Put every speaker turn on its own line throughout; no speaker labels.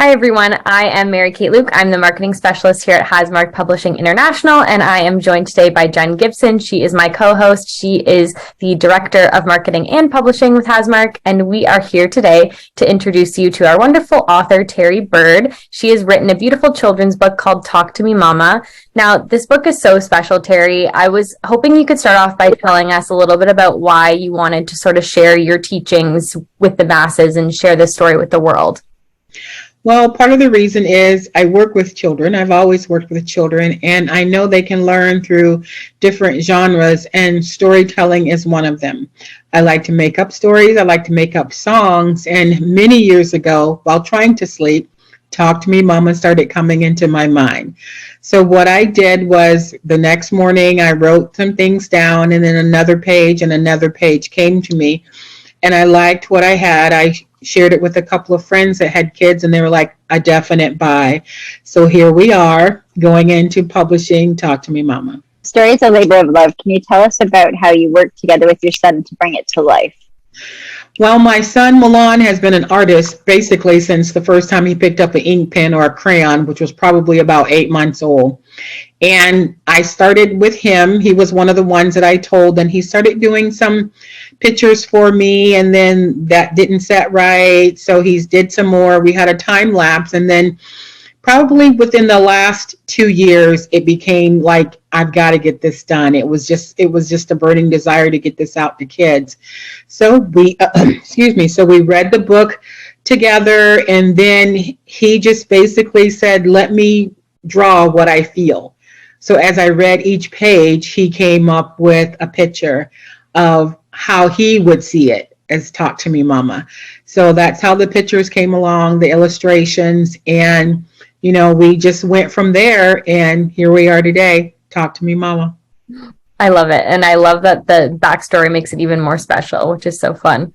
Hi, everyone. I am Mary Kate Luke. I'm the marketing specialist here at Hasmark Publishing International, and I am joined today by Jen Gibson. She is my co-host. She is the Director of Marketing and Publishing with Hasmark, and we are here today to introduce you to our wonderful author, Terrie Bird. She has written a beautiful children's book called Talk to Me Mama. Now, this book is so special, Terrie. I was hoping you could start off by telling us a little bit about why you wanted to sort of share your teachings with the masses and share this story with the world.
Well, part of the reason is I work with children. I've always worked with children, and I know they can learn through different genres, and storytelling is one of them. I like to make up stories. I like to make up songs. And many years ago, while trying to sleep, Talk to Me Mama started coming into my mind. So what I did was the next morning, I wrote some things down, and then another page and another page came to me. And I liked what I had. I shared it with a couple of friends that had kids, and they were like a definite buy. So here we are going into publishing Talk to Me Mama.
Story is a labor of love. Can you tell us about how you worked together with your son to bring it to life?
Well, my son Milan has been an artist basically since the first time he picked up an ink pen or a crayon, which was probably about 8 months old. And I started with him. He was one of the ones that I told, and he started doing some pictures for me, and then that didn't set right. So he did some more. We had a time lapse, and then probably within the last 2 years, it became like, I've got to get this done. It was just a burning desire to get this out to kids. So we, so we read the book together, and then he just basically said, let me draw what I feel. So as I read each page, he came up with a picture of how he would see it as Talk to Me Mama. So that's how the pictures came along, the illustrations, and we just went from there, and here we are today, Talk to Me Mama.
I love it. And I love that the backstory makes it even more special, which is so fun.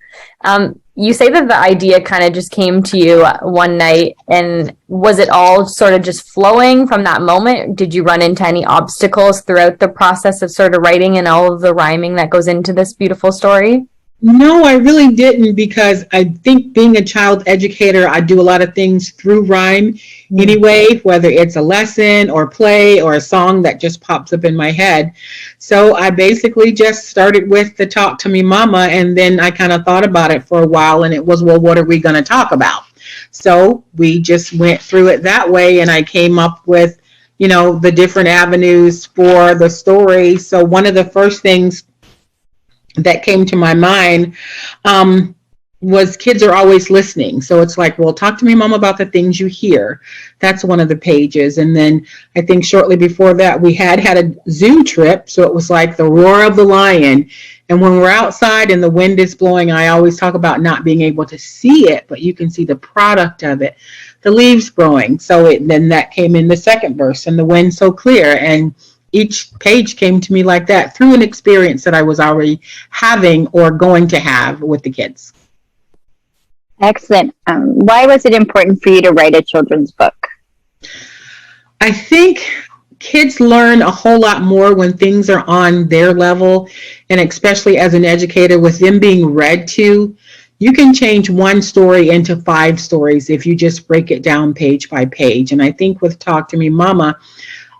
You say that the idea kind of just came to you one night, and was it all sort of just flowing from that moment? Did you run into any obstacles throughout the process of sort of writing and all of the rhyming that goes into this beautiful story?
No, I really didn't, because I think being a child educator, I do a lot of things through rhyme anyway, whether it's a lesson or play or a song that just pops up in my head. So I basically just started with the Talk to Me Mama, and then I kind of thought about it for a while, and it was, well, what are we going to talk about? So we just went through it that way, and I came up with, the different avenues for the story. So one of the first things that came to my mind was kids are always listening. So it's like, well, talk to me, Mom, about the things you hear. That's one of the pages. And then I think shortly before that, we had a zoo trip. So it was like the roar of the lion. And when we're outside and the wind is blowing, I always talk about not being able to see it, but you can see the product of it, the leaves growing. So then that came in the second verse, and the wind so clear. And each page came to me like that through an experience that I was already having or going to have with the kids.
Excellent. Why was it important for you to write a children's book?
I think kids learn a whole lot more when things are on their level, and especially as an educator, with them being read to, you can change one story into 5 stories if you just break it down page by page. And I think with Talk to Me Mama,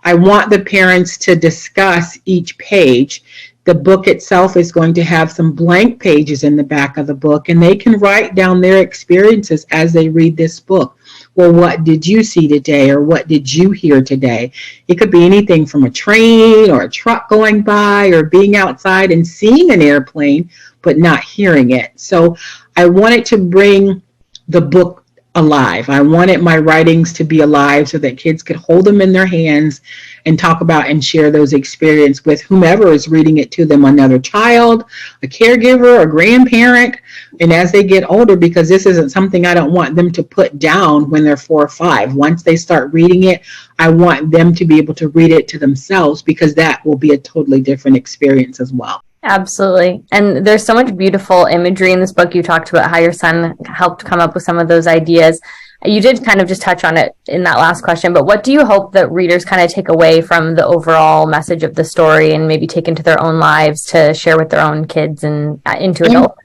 I want the parents to discuss each page. The book itself is going to have some blank pages in the back of the book, and they can write down their experiences as they read this book. Well, what did you see today, or what did you hear today? It could be anything from a train or a truck going by, or being outside and seeing an airplane but not hearing it. So I wanted to bring the book alive. I wanted my writings to be alive so that kids could hold them in their hands and talk about and share those experiences with whomever is reading it to them, another child, a caregiver, a grandparent, and as they get older, because this isn't something I don't want them to put down when they're 4 or 5. Once they start reading it, I want them to be able to read it to themselves, because that will be a totally different experience as well.
Absolutely. And there's so much beautiful imagery in this book. You talked about how your son helped come up with some of those ideas. You did kind of just touch on it in that last question, but what do you hope that readers kind of take away from the overall message of the story and maybe take into their own lives to share with their own kids and into adulthood?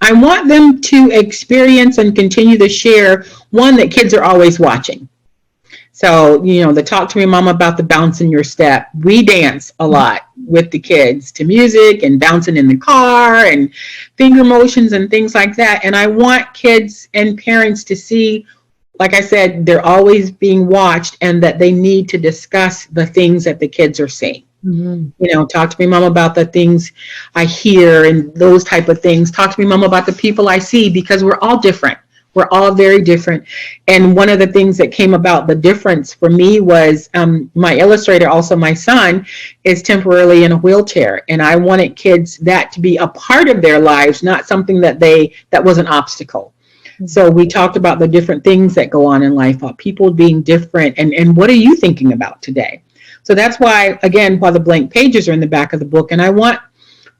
I want them to experience and continue to share one that kids are always watching. So, the talk to me mama about the bounce in your step. We dance a lot with the kids to music and bouncing in the car and finger motions and things like that. And I want kids and parents to see, like I said, they're always being watched and that they need to discuss the things that the kids are seeing. Mm-hmm. Talk to me, mom, about the things I hear and those type of things. Talk to me, mom, about the people I see, because we're all different. We're all very different. And one of the things that came about the difference for me was my illustrator, also my son, is temporarily in a wheelchair. And I wanted kids that to be a part of their lives, not something that was an obstacle. So we talked about the different things that go on in life, people being different, and what are you thinking about today? So that's why, again, the blank pages are in the back of the book, and I want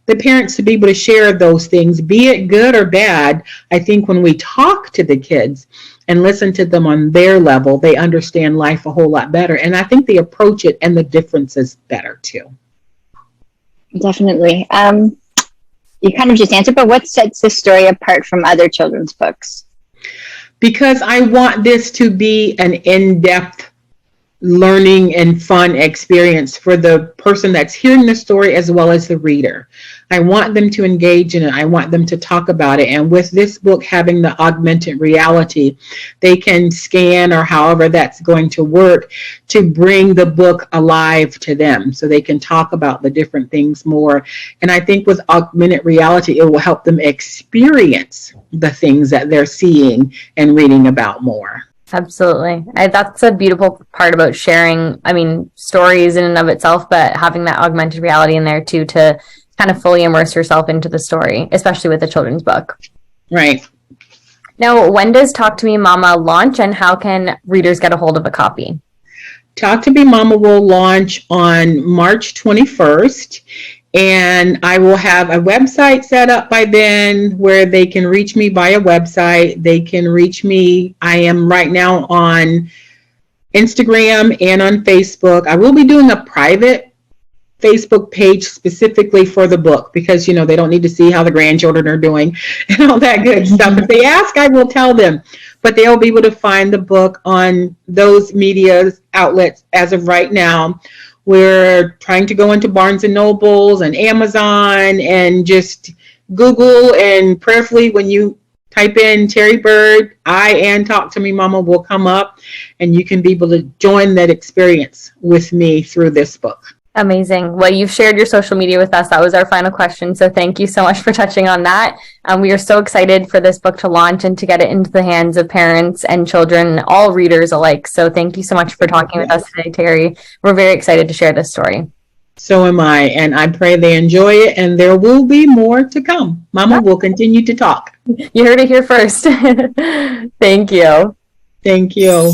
the parents to be able to share those things, be it good or bad. I think when we talk to the kids and listen to them on their level, they understand life a whole lot better. And I think they approach it and the differences better too.
Definitely. You kind of just answered, but what sets this story apart from other children's books?
Because I want this to be an in-depth learning and fun experience for the person that's hearing the story as well as the reader. I want them to engage in it. I want them to talk about it. And with this book having the augmented reality, they can scan or however that's going to work to bring the book alive to them so they can talk about the different things more. And I think with augmented reality, it will help them experience the things that they're seeing and reading about more.
Absolutely. That's a beautiful part about sharing, stories in and of itself, but having that augmented reality in there too, to kind of fully immerse yourself into the story, especially with a children's book.
Right.
Now, when does Talk to Me Mama launch, and how can readers get a hold of a copy?
Talk to Me Mama will launch on March 21st. And I will have a website set up by then where they can reach me via website. They can reach me. I am right now on Instagram and on Facebook. I will be doing a private Facebook page specifically for the book because, they don't need to see how the grandchildren are doing and all that good stuff. If they ask, I will tell them. But they'll be able to find the book on those media outlets as of right now. We're trying to go into Barnes & Nobles and Amazon and just Google, and prayerfully when you type in Terrie Bird, and Talk to Me Mama will come up, and you can be able to join that experience with me through this book.
Amazing. Well, you've shared your social media with us. That was our final question. So thank you so much for touching on that. We are so excited for this book to launch and to get it into the hands of parents and children, all readers alike. So thank you so much for talking with us today, Terrie. We're very excited to share this story.
So am I, and I pray they enjoy it, and there will be more to come. Mama will continue to talk.
You heard it here first. Thank you.
Thank you.